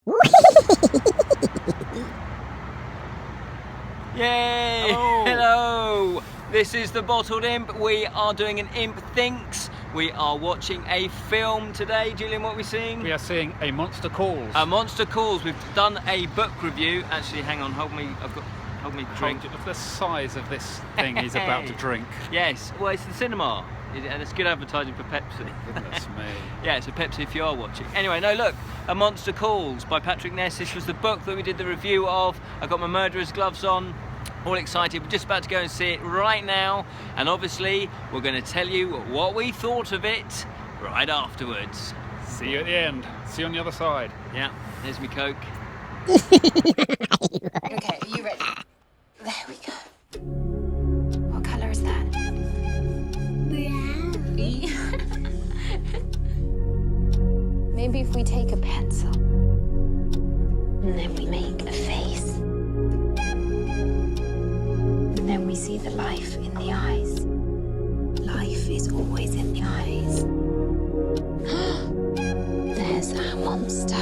Yay! Hello. Hello! This is the Bottled Imp. We are doing an Imp Thinks. We are watching a film today. Julian, what are we seeing? We are seeing A Monster Calls. A Monster Calls. We've done a book review. Actually, hang on, hold me drink. Look at the size of this thing he's about to drink. Yes, well, it's the cinema. And it's good advertising for Pepsi. Goodness me. Yeah, it's a Pepsi if you are watching. Anyway, no, look, A Monster Calls by Patrick Ness. This was the book that we did the review of. I got my murderer's gloves on, all excited. We're just about to go and see it right now. And obviously, we're going to tell you what we thought of it right afterwards. See you at the end. See you on the other side. Yeah, there's me Coke. Okay, are you ready? There we go. What colour is that? Maybe if we take a pencil and then we make a face. And then we see the life in the eyes. Life is always in the eyes. There's our monster.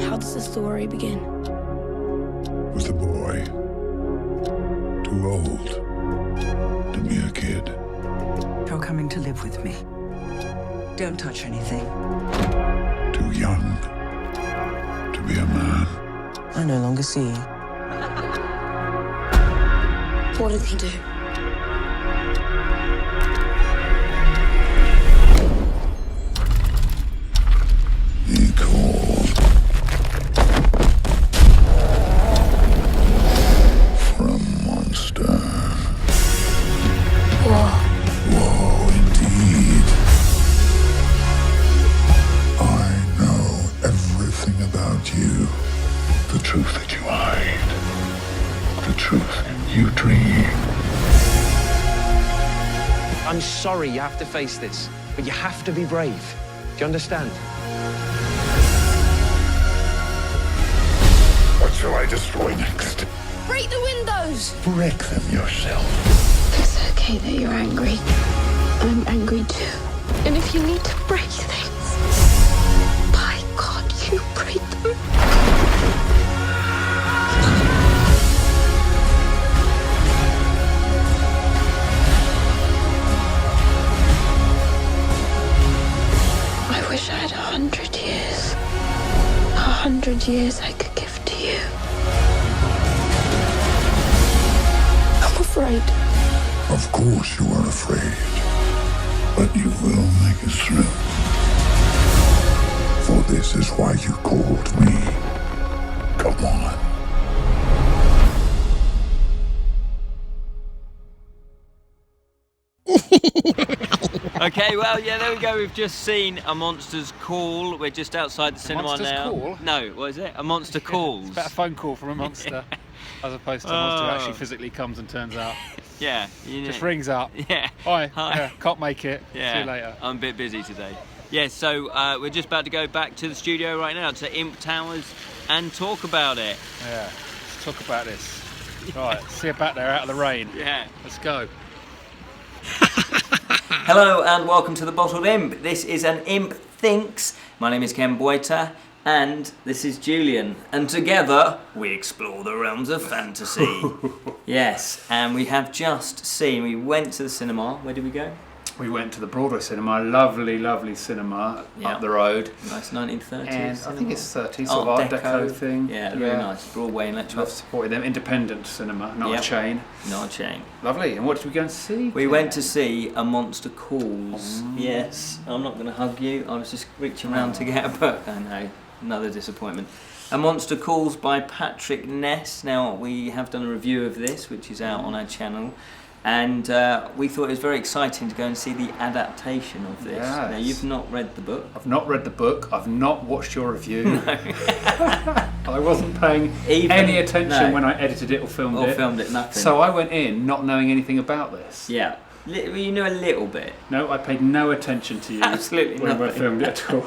How does the story begin? With a boy, too old to be a kid. You're coming to live with me. Don't touch anything. Too young to be a man. I no longer see you. What did he do? He called for a monster. Whoa, indeed. I know everything about you. The truth that you hide. The truth you dream. I'm sorry you have to face this, but you have to be brave. Do you understand? What shall I destroy next? Break the windows! Break them yourself. It's okay that you're angry. I'm angry too. And if you need to break things, by God, you break them. I wish I had 100 years. 100 years I could give to you. I'm afraid. Of course you are afraid, but you will make it through. For this is why you called me. Come on. Okay, well, yeah, there we go. We've just seen A Monster's Call. We're just outside the cinema Monster's now. Call? No, what is it? A Monster Calls. It's about a phone call from a monster, as opposed to a monster who actually physically comes and turns out. Yeah. You know. Just rings up. Yeah. Hi. Hi. Yeah, can't make it. Yeah. See you later. I'm a bit busy today. Yeah, so we're just about to go back to the studio right now to Imp Towers and talk about it. Yeah. Let's talk about this. Right. See you back there out of the rain. Yeah. Let's go. Hello and welcome to the Bottled Imp. This is an Imp Thinks. My name is Ken Boyter and this is Julian. And together we explore the realms of fantasy. Yes, and we have just seen, we went to the cinema. Where did we go? We went to the Broadway cinema, lovely, lovely cinema Yeah. up the road. Nice 1930s And cinema. I think it's 30s, sort of Art Deco thing. Yeah, very nice. Broadway and Love Letchworth. supporting them. Independent cinema, not Yep. a chain. Not a chain. Lovely. And what did we go and see? We went to see A Monster Calls. Yes, I'm not going to hug you. I was just reaching around to get a book. I know, another disappointment. A Monster Calls by Patrick Ness. Now, we have done a review of this, which is out on our channel. And we thought it was very exciting to go and see the adaptation of this. Yes. Now, you've not read the book. I've not read the book. I've not watched your review. I wasn't paying any attention when I edited it or filmed it. Or filmed it, nothing. So I went in not knowing anything about this. Yeah. You knew a little bit. No, I paid no attention to you. Absolutely when I nothing. filmed it at all.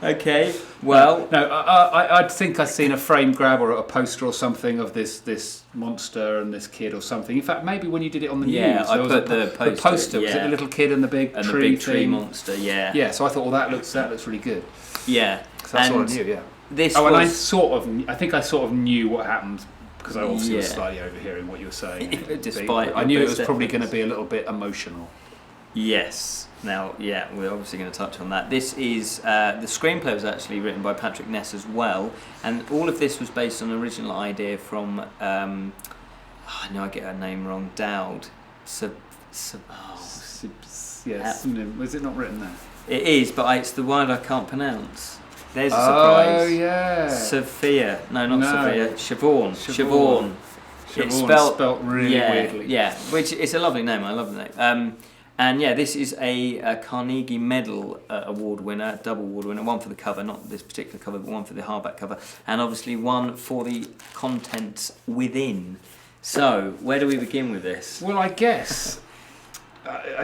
Okay, well... No, I'd think I'd seen a frame grab or a poster or something of this monster and this kid or something. In fact, maybe when you did it on the news, I there was put the poster. Was it the little kid and the big and tree the big tree thing? monster, yeah. Yeah, so I thought, well, that looks really good. Yeah. So that's all I knew, yeah. This and I think I sort of knew what happened because I obviously was slightly overhearing what you were saying. Despite I knew it was probably going to be a little bit emotional. Yes. Now, yeah, we're obviously going to touch on that. This is the screenplay was actually written by Patrick Ness as well, and all of this was based on an original idea from I know I get her name wrong. Dowd. Yes. Was it not written there? It is, but it's the word I can't pronounce. There's a surprise. Oh yeah. Sophia. No, not Sophia. Siobhan. It's spelt really weirdly. Yeah, which it's a lovely name. I love the name. And yeah, this is a Carnegie Medal award winner, double award winner, one for the cover, not this particular cover, but one for the hardback cover, and obviously one for the contents within. So, where do we begin with this? Well, I guess.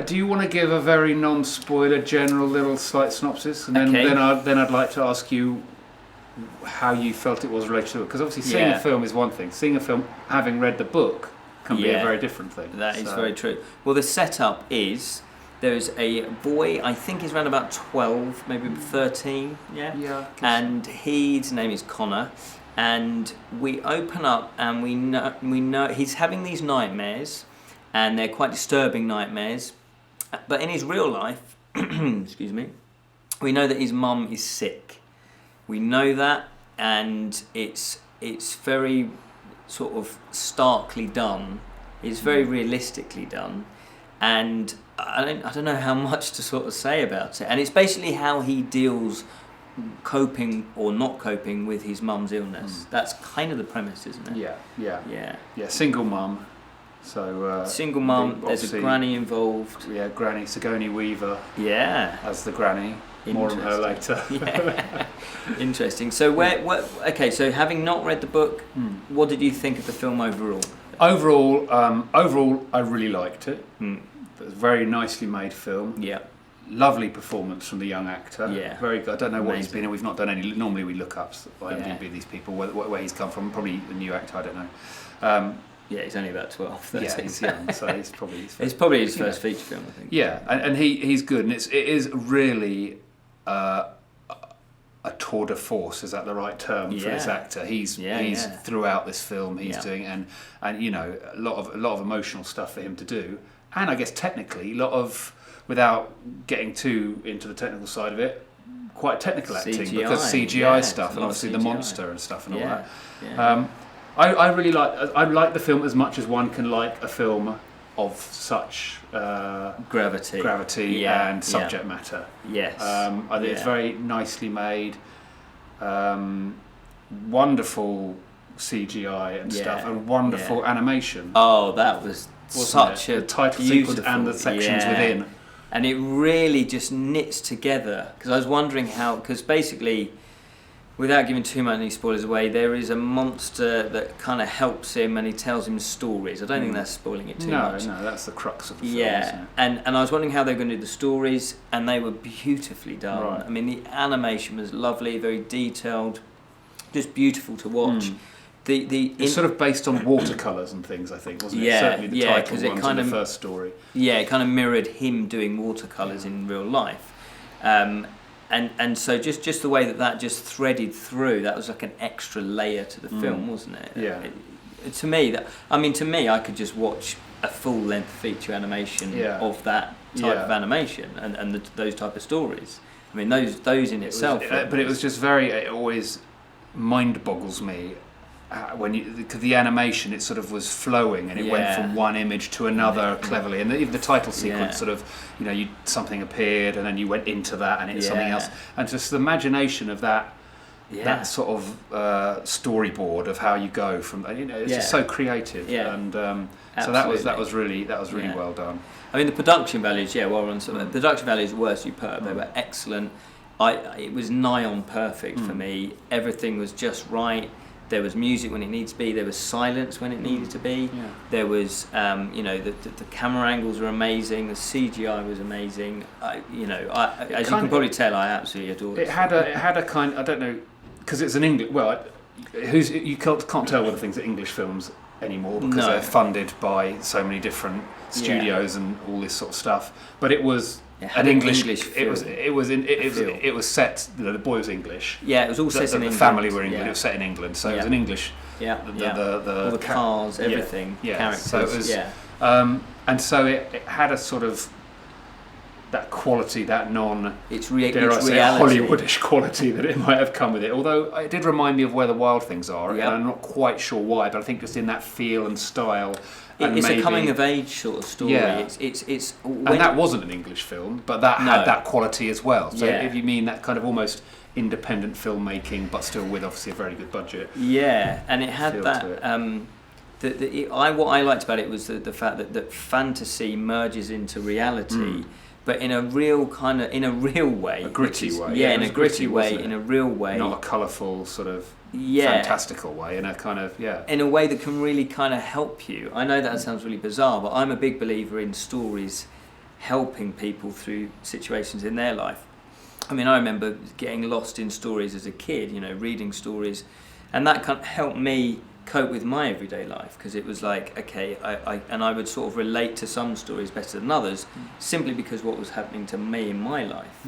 Do you want to give a very non-spoiler, general little slight synopsis, and then I'd like to ask you how you felt it was related to it, because obviously seeing a film is one thing. Seeing a film, having read the book, can be a very different thing. That is very true. Well, the setup is there's a boy, I think he's around about 12, maybe 13, Yeah. and his name is Connor, and we open up and we know he's having these nightmares, and they're quite disturbing nightmares, but in his real life, excuse me, we know that his mum is sick. We know that, and it's very sort of starkly done. It's very realistically done, and I don't know how much to sort of say about it. And it's basically how he deals, coping or not coping with his mum's illness. That's kind of the premise, isn't it? Yeah. Single mum. So single mum. There's a granny involved. Yeah, Granny Sigourney Weaver. Yeah. As the granny. More on her later. Yeah. Interesting. So okay. So having not read the book, what did you think of the film overall? Overall, I really liked it. It was a very nicely made film. Yeah. Lovely performance from the young actor. Yeah. Very good. I don't know what he's been in. We've not done any. Normally we look up IMDb these people, where he's come from. Probably a new actor. I don't know. Yeah, he's only about 12. 13. Yeah, he's young, so he's probably his first feature film, I think. Yeah, and he's good, and it is really a tour de force. Is that the right term for this actor? He's throughout this film. He's doing and you know a lot of emotional stuff for him to do, and I guess technically a lot of, without getting too into the technical side of it, quite technical acting because CGI stuff and obviously the monster and stuff and all that. Yeah. I really like the film as much as one can like a film of such gravity and subject matter. Yes. I think it's very nicely made, wonderful CGI and stuff, and wonderful animation. Oh, that was such a the title sequence and the sections within. And it really just knits together, because I was wondering how, because basically, without giving too many spoilers away, there is a monster that kind of helps him and he tells him stories. I don't think that's spoiling it too much. No, that's the crux of the film, isn't it? And I was wondering how they were going to do the stories, and they were beautifully done. Right. I mean, the animation was lovely, very detailed, just beautiful to watch. It's sort of based on watercolours and things, I think, wasn't it? Yeah, Certainly the title ones in the first story. Yeah, it kind of mirrored him doing watercolours in real life. And so just the way that just threaded through, that was like an extra layer to the film, wasn't it? Yeah. To me, I could just watch a full-length feature animation of that type of animation and those type of stories. I mean, those in itself. But it was just it always mind boggles me because the animation, it sort of was flowing and it went from one image to another cleverly, and even the title sequence sort of, something appeared and then you went into that and it's something else, and just the imagination of that sort of storyboard of how you go from, it's just so creative, and so that was really well done. I mean, the production values, the production values were superb. They were excellent. It was nigh on perfect for me. Everything was just right. There was music when it needed to be. There was silence when it needed to be. Yeah. There was, the camera angles were amazing. The CGI was amazing. As you can probably tell, I absolutely adored it. It had a kind. I don't know, because it's an English. Well, you can't tell whether things are English films anymore because they're funded by so many different studios and all this sort of stuff. But it was. An English feel. It was set. The boy was English. Yeah, it was all set in England. The family were England. It was set in England, so it was an English. Yeah, all the cars, everything, characters. So it was, and so it had a sort of that quality, that it's reality, Hollywoodish quality that it might have come with it. Although it did remind me of Where the Wild Things Are, and I'm not quite sure why, but I think just in that feel and style. It's a coming of age sort of story. Yeah. And that wasn't an English film, but that had that quality as well. So if you mean that kind of almost independent filmmaking, but still with obviously a very good budget. Yeah, and it had that. What I liked about it was the fact that fantasy merges into reality. But in a real way. A gritty way. Yeah, in a gritty way, in a real way. Not a colourful sort of fantastical way, in a kind of, in a way that can really kind of help you. I know that sounds really bizarre, but I'm a big believer in stories helping people through situations in their life. I mean, I remember getting lost in stories as a kid, reading stories, and that kind of helped me cope with my everyday life, because it was like, okay, I would sort of relate to some stories better than others, simply because what was happening to me in my life.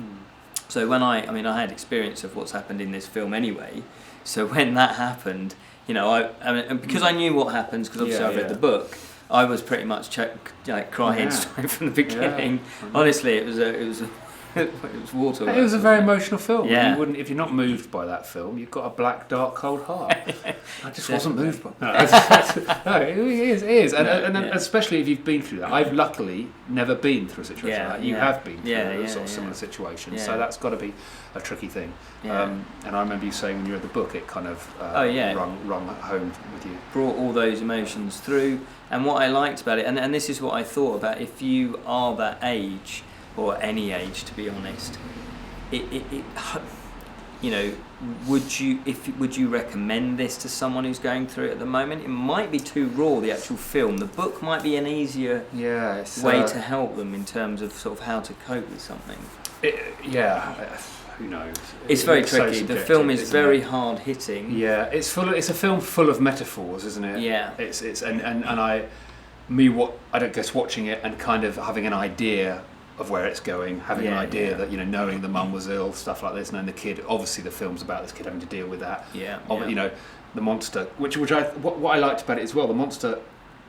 So when I had experience of what's happened in this film anyway. So when that happened, and because I knew what happens, because obviously I read the book, I was pretty much crying straight from the beginning. Yeah. Honestly, it was water. It was a very emotional film. Yeah. You wouldn't, if you're not moved by that film, you've got a black, dark, cold heart. I just wasn't moved by it. No, it is. And especially if you've been through that. I've luckily never been through a situation like that. You have been through a sort of similar situation. Yeah. So that's got to be a tricky thing. Yeah. And I remember you saying when you read the book, it kind of rung home with you. Brought all those emotions through. And what I liked about it, and this is what I thought about, if you are that age, or any age, to be honest, would you recommend this to someone who's going through it at the moment? It might be too raw, the actual film. The book might be an easier way to help them in terms of sort of how to cope with something. Who knows? It's very tricky. The film is very hard hitting. Yeah, it's a film full of metaphors, isn't it? Yeah. I don't guess watching it and kind of having an idea of where it's going, having an idea that, knowing the mum was ill, stuff like this, and then the kid, obviously the film's about this kid having to deal with that. The monster, what I liked about it as well, the monster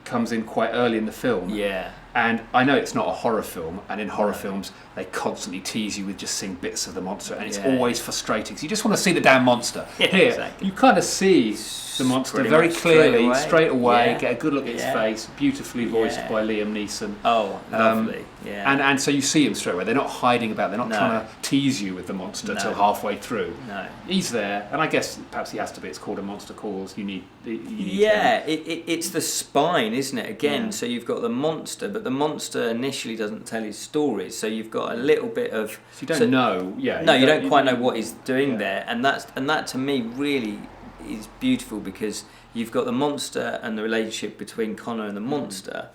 comes in quite early in the film. Yeah. And I know it's not a horror film, and in horror films they constantly tease you with just seeing bits of the monster, and it's always frustrating because you just want to see the damn monster. Here, exactly. You kind of see the monster very clearly, straight away, get a good look at its face, beautifully voiced by Liam Neeson. Oh, lovely. And so you see him straight away. They're not hiding about. They're not trying to tease you with the monster till halfway through. No, he's there, and I guess perhaps he has to be. It's called A Monster Calls. You need it's the spine, isn't it? Again, so you've got the monster, but the monster initially doesn't tell his stories. So you've got a little bit of. So you don't know. Yeah. No, you don't quite know what he's doing there, and that to me really is beautiful, because you've got the monster and the relationship between Connor and the monster,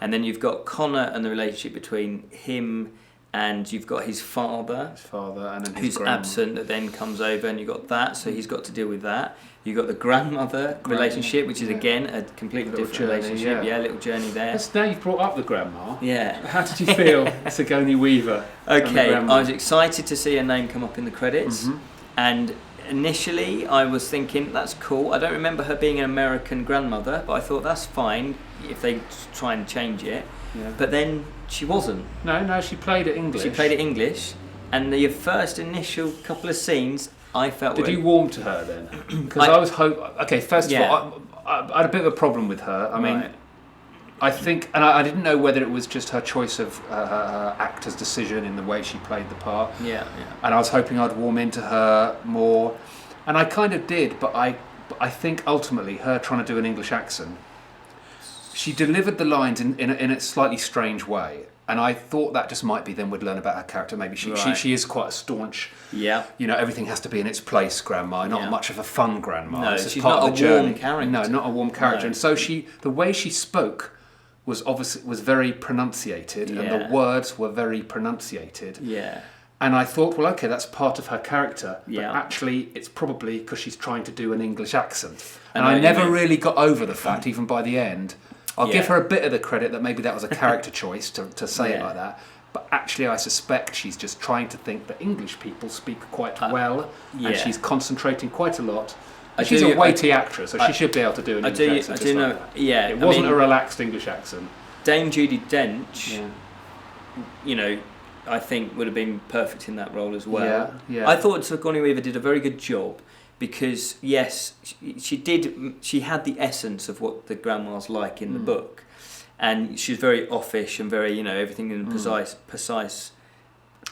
and then you've got Connor and the relationship between him, and you've got his father and then who's absent, that then comes over, and you've got that, so he's got to deal with that. You've got the grandmother relationship, which is again a completely different relationship. Yeah, little journey there. Now you've brought up the grandma. Yeah. How did you feel, Sigourney Weaver? Okay, I was excited to see her name come up in the credits, and initially I was thinking, that's cool. I don't remember her being an American grandmother, but I thought that's fine if they try and change it. Yeah. But then she wasn't. No, she played it English. And the first initial couple of scenes, I felt. Did you warm to her then? Because I was first of all, I had a bit of a problem with her. I mean, I think, and I didn't know whether it was just her choice of her actor's decision in the way she played the part. Yeah. And I was hoping I'd warm into her more, and I kind of did. But I think ultimately, her trying to do an English accent, she delivered the lines in a slightly strange way. And I thought that just might be, then we'd learn about her character. Maybe she is quite a staunch, everything has to be in its place grandma, not much of a fun grandma. No, it's she's part not of the a journey. warm character. No, not a warm character. No. And so the way she spoke was very pronunciated, and the words were very pronunciated. Yeah. And I thought, well, okay, that's part of her character. Yeah. But actually, it's probably because she's trying to do an English accent. And I never really got over the fact, even by the end. I'll give her a bit of the credit that maybe that was a character choice to say it like that. But actually, I suspect she's just trying to think that English people speak quite well, and she's concentrating quite a lot. She's a weighty actress, so she should be able to do an English accent. I do know. Yeah, it wasn't a relaxed English accent. Dame Judi Dench, I think would have been perfect in that role as well. Yeah. I thought Sigourney Weaver did a very good job because yes, she had the essence of what the grandma's like in the book, and she's very offish and very everything in a precise place.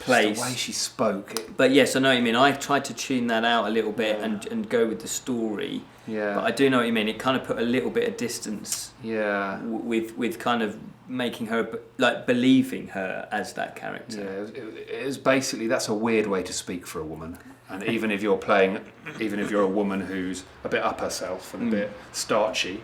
Just the way she spoke. But yes, I know what you mean. I tried to tune that out a little bit and go with the story. Yeah. But I do know what you mean. It kind of put a little bit of distance. Yeah. With kind of making her like believing her as that character. Yeah. It is basically, that's a weird way to speak for a woman. And even if you're a woman who's a bit up herself and a bit starchy,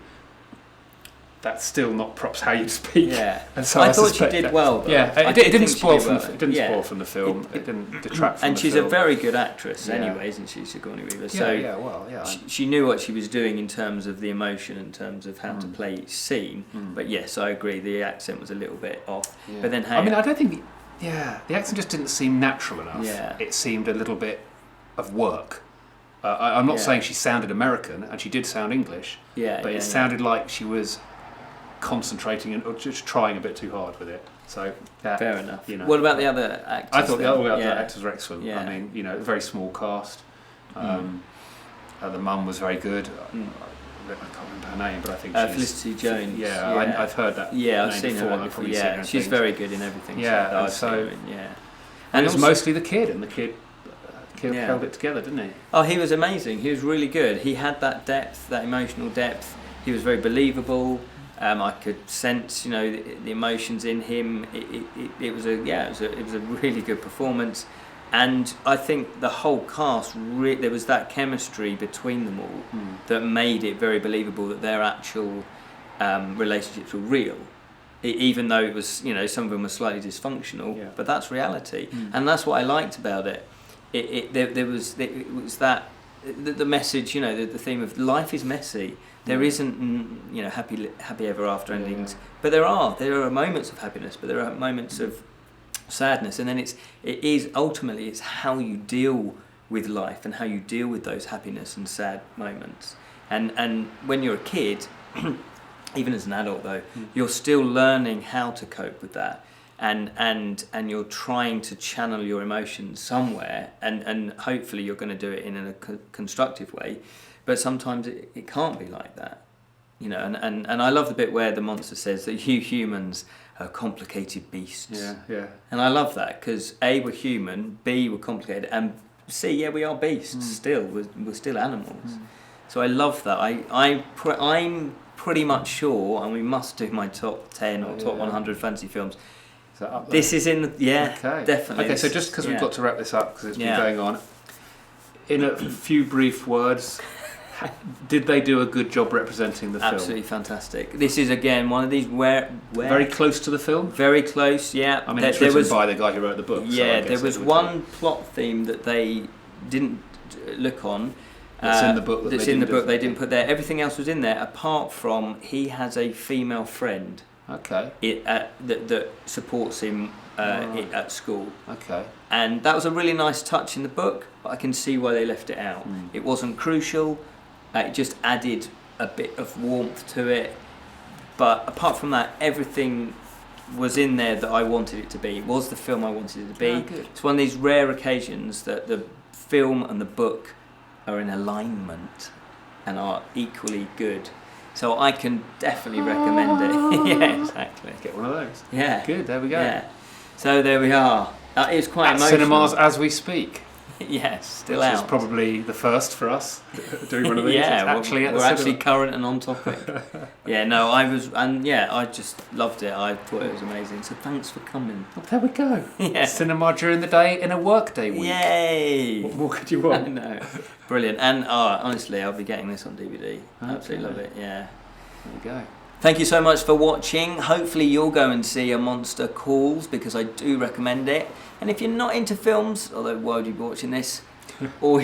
that's still not props how you speak. Yeah. And so I thought she did well. Though. Yeah. It didn't spoil from the film. It didn't detract from and the she's film. a very good actress anyway, isn't she, Sigourney Weaver? So she knew what she was doing in terms of the emotion, in terms of how to play each scene. But yes, I agree, the accent was a little bit off. Yeah. But then I mean, I don't think the accent just didn't seem natural enough. Yeah. It seemed a little bit of work. I'm not saying she sounded American, and she did sound English. But it sounded like she was concentrating or just trying a bit too hard with it. So fair enough. What about the other actors? I thought the other actors were excellent. Yeah. I mean, a very small cast. The mum was very good. I can't remember her name, but I think she's Felicity Jones. I've heard that. Yeah, I've seen before, her before. Yeah, she's very good in everything. Yeah, and it's mostly the kid, and the kid held it together, didn't he? Oh, he was amazing. He was really good. He had that depth, that emotional depth. He was very believable. I could sense, the emotions in him. It was a really good performance, and I think the whole cast there was that chemistry between them all that made it very believable that their actual relationships were real, even though it was some of them were slightly dysfunctional. But that's reality, and that's what I liked about it. It was that the message, the theme of life is messy. There isn't, happy ever after endings, but there are moments of happiness, but there are moments of sadness, and then it is ultimately it's how you deal with life and how you deal with those happiness and sad moments. And when you're a kid, even as an adult though, you're still learning how to cope with that, and you're trying to channel your emotions somewhere, and hopefully you're going to do it in a constructive way. But sometimes it can't be like that, and I love the bit where the monster says that you humans are complicated beasts. Yeah. And I love that because A, we're human, B, we're complicated, and C, we are beasts still. We're still animals. So I love that. I'm pretty much sure, and we must do my top 10 or top 100 fantasy films. Is that up there? This is in the definitely. Okay, so just because we've got to wrap this up because it's been going on, in a few brief words. Did they do a good job representing the film? Absolutely fantastic. This is again one of these where very close to the film. Very close, yeah. I mean, it's written by the guy who wrote the book. Yeah, there was one plot theme that they didn't look on. That's in the book. They didn't put there. Everything else was in there, apart from he has a female friend. Okay. That supports him at school. Okay. And that was a really nice touch in the book, but I can see why they left it out. It wasn't crucial. It just added a bit of warmth to it. But apart from that, everything was in there that I wanted it to be. It was the film I wanted it to be. Good. It's one of these rare occasions that the film and the book are in alignment and are equally good. So I can definitely recommend it. Yeah, exactly. Get one of those. Yeah. Good, there we go. Yeah. So there we are. It's quite At emotional. cinemas as we speak. Yes, still which out. is probably the first for us doing one of these. Yeah, It's actually we're actually current and on topic. Yeah, no, I just loved it. I thought it was amazing. So thanks for coming. Well, there we go. Yeah. Cinema during the day in a workday week. Yay! What more could you want? I know. Brilliant. And honestly, I'll be getting this on DVD. Absolutely love it. Yeah. There we go. Thank you so much for watching. Hopefully you'll go and see A Monster Calls, because I do recommend it. And if you're not into films, although why would you be watching this? Or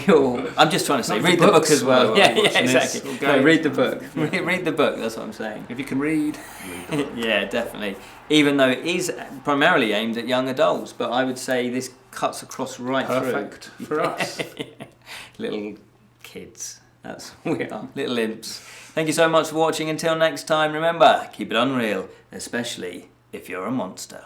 I'm just trying to say, read the book as well. Yeah, exactly. No, read the book. Read the book, that's what I'm saying. If you can read the book. Yeah, definitely. Even though it is primarily aimed at young adults, but I would say this cuts across right Perfect through. for us. Little kids. That's what we are. Little imps. Thank you so much for watching. Until next time, remember, keep it unreal, especially if you're a monster.